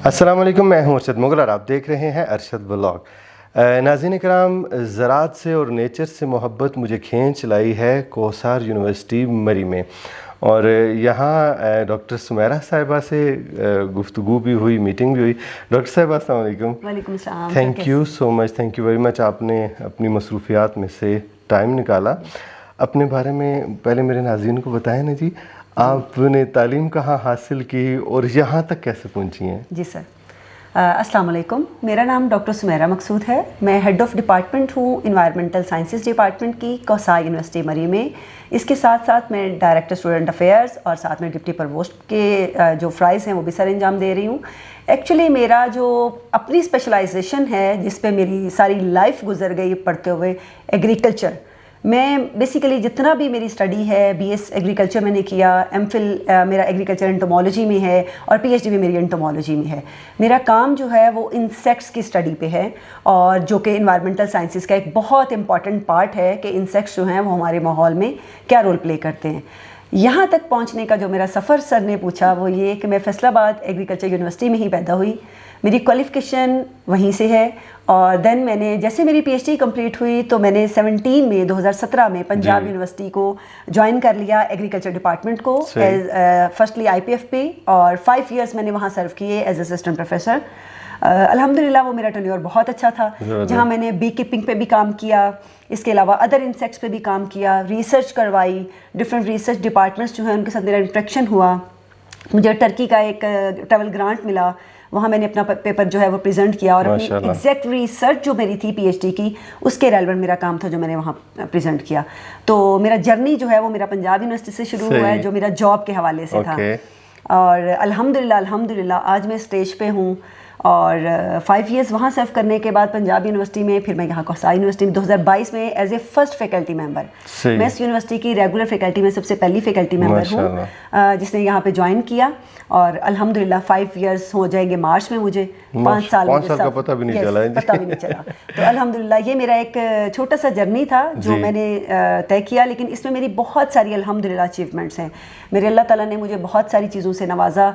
السلام علیکم، میں ہوں ارشد مغل اور آپ دیکھ رہے ہیں ارشد ولاگ۔ ناظرین کرام، زراعت سے اور نیچر سے محبت مجھے کھینچ لائی ہے کوثر یونیورسٹی مری میں، اور یہاں ڈاکٹر سمیرہ صاحبہ سے گفتگو بھی ہوئی، میٹنگ بھی ہوئی۔ ڈاکٹر صاحبہ السلام علیکم۔ وعلیکم السلام۔ Thank you so much, thank you very much, آپ نے اپنی مصروفیات میں سے ٹائم نکالا۔ اپنے بارے میں پہلے میرے ناظرین کو بتائیں نا جی، آپ نے تعلیم کہاں حاصل کی اور یہاں تک کیسے پہنچی ہیں؟ جی سر، السلام علیکم، میرا نام ڈاکٹر سمیرہ مقصود ہے، میں ہیڈ آف ڈپارٹمنٹ ہوں انوائرمنٹل سائنسز ڈپارٹمنٹ کی کوثر یونیورسٹی مری میں۔ اس کے ساتھ ساتھ میں ڈائریکٹر اسٹوڈنٹ افیئرس اور ساتھ میں ڈپٹی پرووسٹ کے جو فرائض ہیں وہ بھی سر انجام دے رہی ہوں۔ ایکچولی میرا جو اپنی اسپیشلائزیشن ہے جس پہ میری ساری لائف گزر گئی پڑھتے ہوئے، ایگریکلچر۔ میں بیسیکلی جتنا بھی میری اسٹڈی ہے، بی ایس ایگریکلچر میں نے کیا، ایم فل میرا ایگریکلچر انٹومالوجی میں ہے اور پی ایچ ڈی بھی میری انٹومالوجی میں ہے۔ میرا کام جو ہے وہ انسیکٹس کی اسٹڈی پہ ہے، اور جو کہ انوائرمنٹل سائنسز کا ایک بہت امپورٹنٹ پارٹ ہے کہ انسیکٹس جو ہیں وہ ہمارے ماحول میں کیا رول پلے کرتے ہیں۔ یہاں تک پہنچنے کا جو میرا سفر سر نے پوچھا وہ یہ کہ میں فیصل آباد ایگریکلچر یونیورسٹی میں ہی پیدا ہوئی، میری کوالیفیکیشن وہیں سے ہے، اور دین میں نے جیسے میری پی ایچ ڈی کمپلیٹ ہوئی تو میں نے 2017 میں پنجاب یونیورسٹی کو جوائن کر لیا ایگریکلچر ڈپارٹمنٹ کو ایز فرسٹلی آئی پی ایف پہ، اور 5 ایئرس میں نے وہاں سرو کیے ایز اسسٹنٹ پروفیسر۔ الحمدللہ وہ میرا ٹینیور بہت اچھا تھا، جہاں میں نے بی کیپنگ پہ بھی کام کیا، اس کے علاوہ ادر انسیکٹس پہ بھی کام کیا، ریسرچ کروائی، ڈفرینٹ ریسرچ ڈپارٹمنٹس جو ہیں ان کے ساتھ میرا انٹریکشن ہوا۔ مجھے ٹرکی کا ایک ٹریول گرانٹ ملا، وہاں میں نے اپنا پیپر جو ہے وہ پریزنٹ کیا، اور اپنی ایگزیکٹ ریسرچ جو میری تھی پی ایچ ڈی کی اس کے ریلیونٹ میرا کام تھا جو میں نے وہاں پریزنٹ کیا۔ تو میرا جرنی جو ہے وہ میرا پنجاب یونیورسٹی سے شروع ہوا ہے، جو میرا جاب کے حوالے سے تھا، اور الحمدللہ آج میں اسٹیج پہ ہوں، اور 5 ایئرس وہاں سرو کرنے کے بعد پنجاب یونیورسٹی میں، پھر میں یہاں کوثر یونیورسٹی میں 2022 میں as a first faculty member, میں اس یونیورسٹی کی ریگولر فیکلٹی میں سب سے پہلی فیکلٹی ممبر ہوں جس نے یہاں پہ جوائن کیا، اور الحمدللہ 5 ایئرس ہو جائیں گے مارچ میں، مجھے 5 سال کا پتہ بھی نہیں چلا۔ تو الحمدللہ یہ میرا ایک چھوٹا سا جرنی تھا جو میں نے طے کیا، لیکن اس میں میری بہت ساری الحمدللہ اچیومنٹس ہیں۔ میرے اللہ تعالیٰ نے مجھے بہت ساری چیزوں سے نوازا۔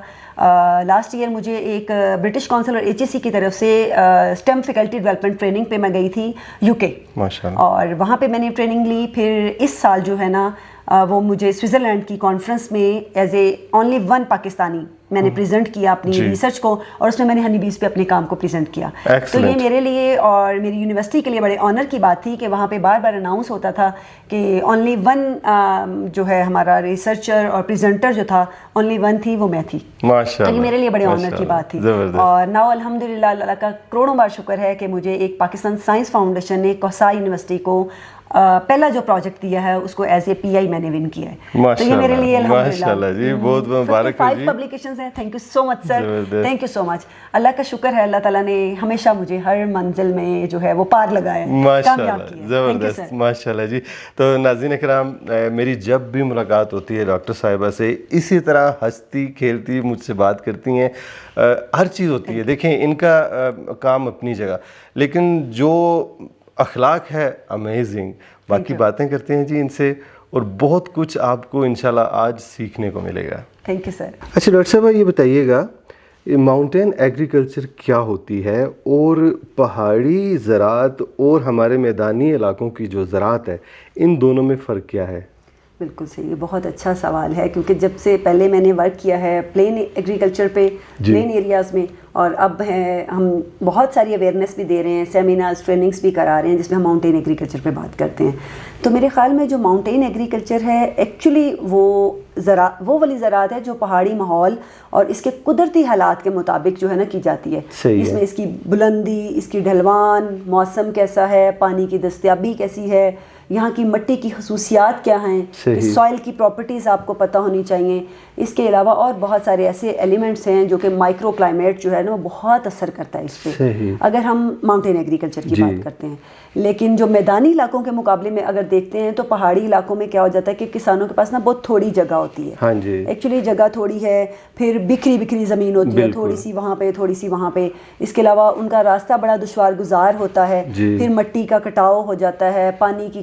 لاسٹ ایئر مجھے ایک برٹش کونسل اور ایچ ای سی کی طرف سے اسٹیم فیکلٹی ڈیولپمنٹ ٹریننگ پہ میں گئی تھی یو کے، اور وہاں پہ میں نے ٹریننگ لی۔ پھر اس سال جو ہے نا وہ مجھے سوئٹزرلینڈ کی کانفرنس میں as a only one Pakistani میں نے پریزنٹ کیا اپنی ریسرچ کو، اور اس میں نے ہنی بیز پہ اپنے کام کو پریزنٹ کیا۔ تو یہ میرے لیے اور میری یونیورسٹی کے لیے بڑے آنر کی بات تھی کہ وہاں پہ بار بار اناؤنس ہوتا تھا کہ اونلی ون جو ہے ہمارا ریسرچر اور پریزنٹر جو تھا، اونلی ون تھی، وہ میں تھی۔ تو یہ میرے لیے بڑے آنر کی بات تھی، اور ناؤ الحمدللہ اللہ کا کروڑوں بار شکر ہے کہ مجھے ایک پاکستان سائنس فاؤنڈیشن نے کوثر یونیورسٹی کو پہلا جو پروجیکٹ دیا ہے اس کو ایز اے پی آئی میں نے ون کیا ہے۔ تو یہ میرے لیے ماشاءاللہ جی، بہت مبارک ہے جی۔ 5 پبلیکیشنز ہیں، thank you so much sir, thank you so much. اللہ کا شکر ہے، اللہ تعالیٰ نے ہمیشہ مجھے ہر منزل میں جو ہے وہ پار لگایا ہے، کامیاب کیا ہے۔ زبردست، ماشاءاللہ جی۔ تو ناظرین کرام، میری جب بھی ملاقات ہوتی ہے ڈاکٹر صاحبہ سے اسی طرح ہنستی کھیلتی مجھ سے بات کرتی ہیں، ہر چیز ہوتی ہے۔ دیکھیں ان کا کام اپنی جگہ، لیکن جو اخلاق ہے امیزنگ، باقی باتیں کرتے ہیں جی ان سے، اور بہت کچھ آپ کو انشاءاللہ آج سیکھنے کو ملے گا۔ Thank you sir. اچھا ڈاکٹر صاحبہ، یہ بتائیے گا ماؤنٹین ایگریکلچر کیا ہوتی ہے، اور پہاڑی زراعت اور ہمارے میدانی علاقوں کی جو زراعت ہے ان دونوں میں فرق کیا ہے؟ بالکل صحیح، بہت اچھا سوال ہے، کیونکہ جب سے پہلے میں نے ورک کیا ہے پلین ایگریکلچر پہ، پلین ایریاز میں، اور اب ہے ہم بہت ساری اویئرنیس بھی دے رہے ہیں، سیمینارز ٹریننگز بھی کرا رہے ہیں جس میں ہم ماؤنٹین ایگریکلچر پہ بات کرتے ہیں۔ تو میرے خیال میں جو ماؤنٹین ایگریکلچر ہے ایکچولی وہ والی زراعت ہے جو پہاڑی ماحول اور اس کے قدرتی حالات کے مطابق جو ہے نا کی جاتی ہے، جس میں اس کی بلندی، اس کی ڈھلوان، موسم کیسا ہے، پانی کی دستیابی کیسی ہے، یہاں کی مٹی کی خصوصیات کیا ہیں، سوائل کی پراپرٹیز آپ کو پتہ ہونی چاہیے۔ اس کے علاوہ اور بہت سارے ایسے ایلیمنٹس ہیں جو کہ مائکرو کلائمیٹ جو ہے نا وہ بہت اثر کرتا ہے اس پہ، اگر ہم ماؤنٹین ایگریکلچر کی بات کرتے ہیں۔ لیکن جو میدانی علاقوں کے مقابلے میں اگر دیکھتے ہیں تو پہاڑی علاقوں میں کیا ہو جاتا ہے کہ کسانوں کے پاس نا بہت تھوڑی جگہ ہوتی ہے، ایکچولی جگہ تھوڑی ہے، پھر بکھری زمین ہوتی ہے، تھوڑی سی وہاں پہ تھوڑی سی وہاں پہ۔ اس کے علاوہ ان کا راستہ بڑا دشوار گزار ہوتا ہے، پھر مٹی کا کٹاؤ ہو جاتا ہے، پانی کی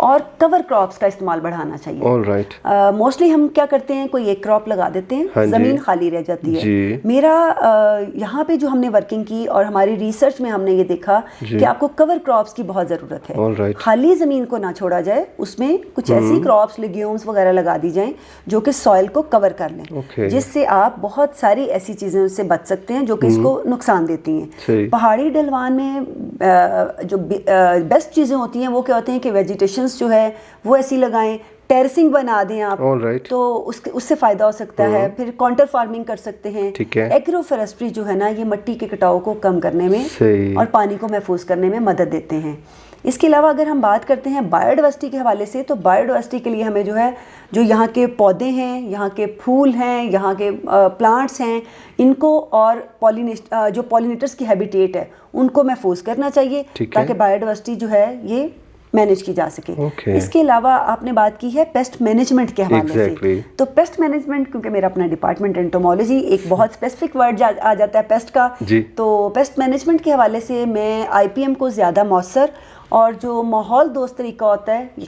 اور کور کراپس کا استعمال بڑھانا چاہیے. All right. موسٹلی ہم کیا کرتے ہیں, کوئی ایک کراپ لگا دیتے ہیں, زمین خالی رہ جاتی ہے. میرا یہاں پہ جو ہم نے ورکنگ کی اور ہماری ریسرچ میں ہم نے یہ دیکھا کہ آپ کو کور کراپس کی بہت ضرورت ہے. خالی زمین کو نہ چھوڑا جائے, اس میں کچھ ایسی کراپس لیگیومس وغیرہ لگا دی جائیں جو کہ سوائل کو کور کر لیں, جس سے آپ بہت ساری ایسی چیزیں سے بچ سکتے ہیں جو کہ اس کو نقصان دیتی ہیں. پہاڑی ڈھلوان میں جو بیسٹ چیزیں ہوتی ہیں وہ کیا ہوتے ہیں کہ ویجیٹیشنس جو ہے وہ ایسی لگائیں, ٹیرسنگ بنا دیں آپ, تو اس سے فائدہ ہو سکتا ہے. پھر کانٹر فارمنگ کر سکتے ہیں. ایگرو فارسٹری جو ہے نا, یہ مٹی کے کٹاؤ کو کم کرنے میں اور پانی کو محفوظ کرنے میں مدد دیتے ہیں. اس کے علاوہ اگر ہم بات کرتے ہیں بایو ڈائیورسٹی کے حوالے سے, تو بایو ڈائیورسٹی کے لیے ہمیں جو ہے جو یہاں کے پودے ہیں, یہاں کے پھول ہیں, یہاں کے پلانٹس ہیں, ان کو اور جو پولینیٹرز کی ہیبیٹیٹ ہے ان کو محفوظ کرنا چاہیے تاکہ بایو ڈائیورسٹی جو ہے یہ مینیج کی جا سکے. اس کے علاوہ آپ نے بات کی ہے پیسٹ مینجمنٹ کے حوالے سے, تو پیسٹ مینجمنٹ کیونکہ میرا اپنا ڈپارٹمنٹ انٹومولوجی, ایک بہت اسپیسیفک ورڈ آ جاتا ہے پیسٹ کا, تو پیسٹ مینجمنٹ کے حوالے سے میں آئی پی ایم کو زیادہ مؤثر اور جو ماحول دوست طریقہ ہوتا ہے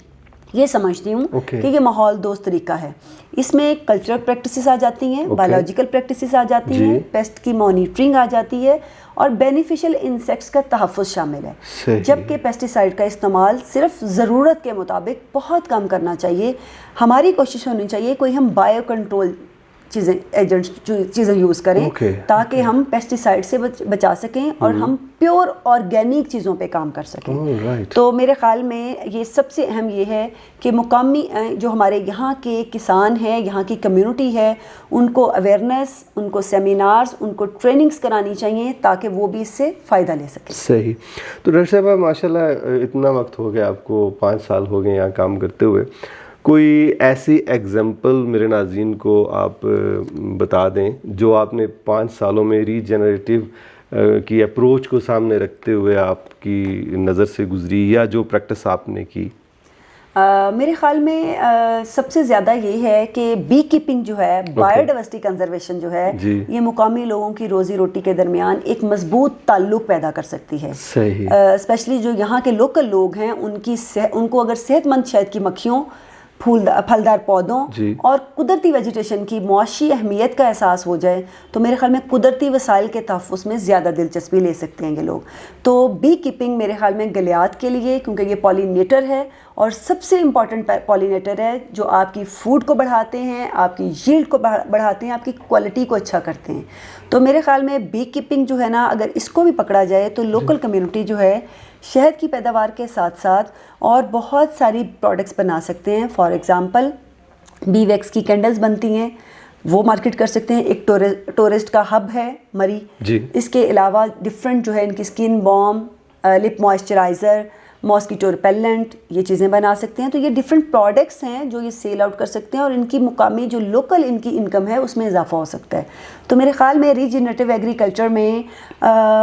یہ سمجھتی ہوں کہ یہ ماحول دوست طریقہ ہے. اس میں کلچرل پریکٹسز آ جاتی ہیں, بایولوجیکل پریکٹسز آ جاتی ہیں, پیسٹ کی مانیٹرنگ آ جاتی ہے, اور بینیفیشل انسیکٹس کا تحفظ شامل ہے. جبکہ پیسٹیسائڈ کا استعمال صرف ضرورت کے مطابق بہت کم کرنا چاہیے. ہماری کوشش ہونی چاہیے کوئی ہم بایو کنٹرول چیزیں یوز کریں تاکہ ہم پیسٹیسائڈ سے بچا سکیں اور ہم پیور آرگینک چیزوں پہ کام کر سکیں. تو میرے خیال میں یہ سب سے اہم یہ ہے کہ مقامی جو ہمارے یہاں کے کسان ہیں, یہاں کی کمیونٹی ہے, ان کو اویئرنیس, ان کو سیمینارز, ان کو ٹریننگز کرانی چاہیے تاکہ وہ بھی اس سے فائدہ لے سکیں. صحیح. تو ڈاکٹر صاحبہ ماشاء اللہ اتنا وقت ہو گیا آپ کو, 5 سال ہو گئے یہاں کام کرتے ہوئے, کوئی ایسی ایگزامپل میرے ناظرین کو آپ بتا دیں جو آپ نے 5 سالوں میں ریجنریٹیو کی اپروچ کو سامنے رکھتے ہوئے آپ کی نظر سے گزری, یا جو پریکٹس آپ نے کی. میرے خیال میں سب سے زیادہ یہ ہے کہ بی کیپنگ جو ہے, بایو ڈائیورسٹی کنزرویشن جو ہے, یہ مقامی لوگوں کی روزی روٹی کے درمیان ایک مضبوط تعلق پیدا کر سکتی ہے. اسپیشلی جو یہاں کے لوکل لوگ ہیں ان کو اگر صحت مند شہد کی مکھیوں, پھلدار پودوں اور قدرتی ویجیٹیشن کی معاشی اہمیت کا احساس ہو جائے تو میرے خیال میں قدرتی وسائل کے تحفظ میں زیادہ دلچسپی لے سکتے ہیں یہ لوگ. تو بی کیپنگ میرے خیال میں گلیات کے لیے, کیونکہ یہ پولینیٹر ہے اور سب سے امپورٹنٹ پولینیٹر ہے جو آپ کی فوڈ کو بڑھاتے ہیں, آپ کی ییلڈ کو بڑھاتے ہیں, آپ کی کوالٹی کو اچھا کرتے ہیں. تو میرے خیال میں بی کیپنگ جو ہے نا, اگر اس کو بھی پکڑا جائے تو لوکل کمیونٹی جو ہے شہد کی پیداوار کے ساتھ ساتھ اور بہت ساری پروڈکٹس بنا سکتے ہیں. فار ایگزامپل بی ویکس کی کینڈلز بنتی ہیں, وہ مارکیٹ کر سکتے ہیں. ایک ٹورسٹ کا ہب ہے مری. اس کے علاوہ ڈفرینٹ جو ہے ان کی اسکن بام, لپ موئسچرائزر, ماسکیٹو ریپیلنٹ, یہ چیزیں بنا سکتے ہیں. تو یہ ڈفرینٹ پروڈکٹس ہیں جو یہ سیل آؤٹ کر سکتے ہیں اور ان کی مقامی جو لوکل ان کی انکم ہے اس میں اضافہ ہو سکتا ہے. تو میرے خیال میں ریجنریٹیو ایگریکلچر میں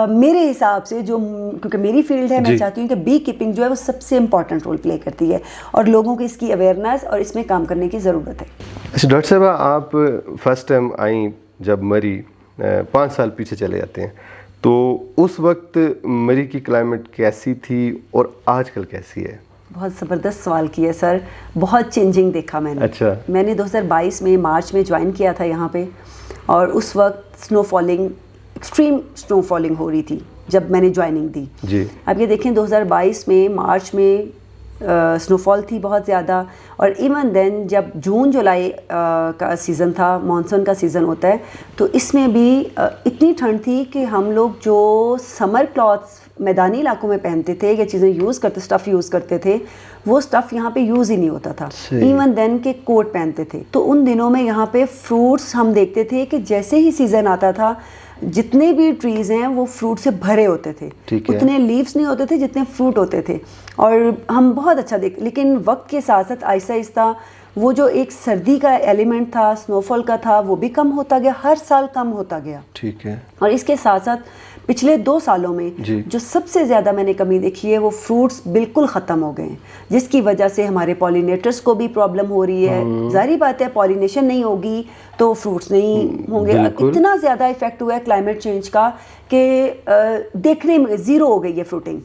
میرے حساب سے جو, کیونکہ میری فیلڈ ہے, میں چاہتی ہوں کہ بی کیپنگ جو ہے وہ سب سے امپورٹنٹ رول پلے کرتی ہے اور لوگوں کی اس کی اویئرنیس اور اس میں کام کرنے کی ضرورت ہے. اچھا ڈاکٹر صاحبہ, آپ فرسٹ ٹائم آئیں جب مری, 5 سال پیچھے چلے جاتے ہیں, تو اس وقت مری کی کلائمیٹ کیسی تھی اور آج کل کیسی ہے؟ بہت زبردست سوال کیا سر. بہت چینجنگ دیکھا میں نے. اچھا. میں نے 2022 میں مارچ میں جوائن کیا تھا یہاں پہ, اور اس وقت سنو فالنگ, ایکسٹریم سنو فالنگ ہو رہی تھی جب میں نے جوائننگ دی. جی. اب یہ دیکھیں 2022 میں مارچ میں سنو فال تھی بہت زیادہ, اور ایون دین جب جون جولائی کا سیزن تھا, مانسون کا سیزن ہوتا ہے, تو اس میں بھی اتنی ٹھنڈ تھی کہ ہم لوگ جو سمر کلاتھس میدانی علاقوں میں پہنتے تھے یا چیزیں یوز کرتے, اسٹف یوز کرتے تھے, وہ اسٹف یہاں پہ یوز ہی نہیں ہوتا تھا. ایون دین کے کوٹ پہنتے تھے. تو ان دنوں میں یہاں پہ فروٹس ہم دیکھتے تھے کہ جیسے ہی سیزن آتا تھا جتنے بھی ٹریز ہیں وہ فروٹ سے بھرے ہوتے تھے, اتنے لیوز نہیں ہوتے تھے جتنے فروٹ ہوتے تھے, اور ہم بہت اچھا لیکن وقت کے ساتھ ساتھ آہستہ آہستہ وہ جو ایک سردی کا ایلیمنٹ تھا, سنو فال کا تھا, وہ بھی کم ہوتا گیا, ہر سال کم ہوتا گیا. ٹھیک ہے. اور اس کے ساتھ ساتھ پچھلے 2 سالوں میں جو سب سے زیادہ میں نے کمی دیکھی ہے وہ فروٹس بالکل ختم ہو گئے ہیں, جس کی وجہ سے ہمارے پولینیٹرز کو بھی پرابلم ہو رہی ہے. ظاہری بات ہے پولینیشن نہیں ہوگی تو فروٹس نہیں ہوں گے. اتنا زیادہ افیکٹ ہوا ہے کلائمیٹ چینج کا کہ دیکھنے میں زیرو ہو گئی ہے فروٹنگ.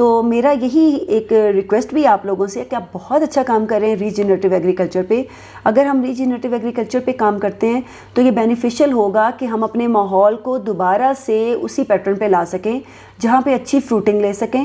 تو میرا یہی ایک ریکویسٹ بھی آپ لوگوں سے ہے کہ آپ بہت اچھا کام کر رہے ہیں ریجنریٹیو ایگریکلچر پہ. اگر ہم ریجنریٹیو ایگریکلچر پہ کام کرتے ہیں تو یہ بینیفیشیل ہوگا کہ ہم اپنے ماحول کو دوبارہ سے اسی پیٹرن پہ لا سکیں جہاں پہ اچھی فروٹنگ لے سکیں,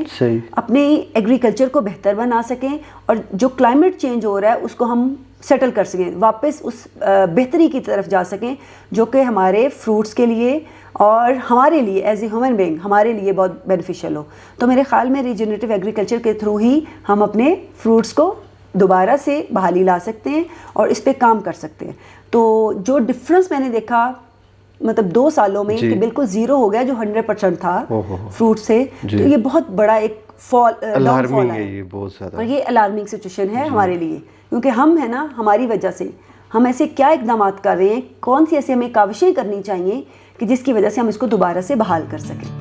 اپنے ایگریکلچر کو بہتر بنا سکیں, اور جو کلائمیٹ چینج ہو رہا ہے اس کو ہم سیٹل کر سکیں, واپس اس بہتری کی طرف جا سکیں جو کہ ہمارے فروٹس کے لیے اور ہمارے لیے ایز اے ہیومن بینگ ہمارے لیے بہت بینیفیشیل ہو. تو میرے خیال میں ریجنریٹیو ایگریکلچر کے تھرو ہی ہم اپنے فروٹس کو دوبارہ سے بحالی لا سکتے ہیں اور اس پہ کام کر سکتے ہیں. تو جو ڈفرنس میں نے دیکھا مطلب 2 سالوں میں کہ بالکل زیرو ہو گیا جو 100% تھا فروٹ سے, تو یہ بہت بڑا ایک ڈاؤن فال ہے یہ بہت زیادہ, اور یہ الارمنگ سچویشن ہے ہمارے لیے, کیونکہ ہم ہے نا ہماری وجہ سے ہم ایسے کیا اقدامات کر رہے ہیں, کون سی ایسی ہمیں کاوشیں کرنی چاہیے کہ جس کی وجہ سے ہم اس کو دوبارہ سے بحال کر سکیں.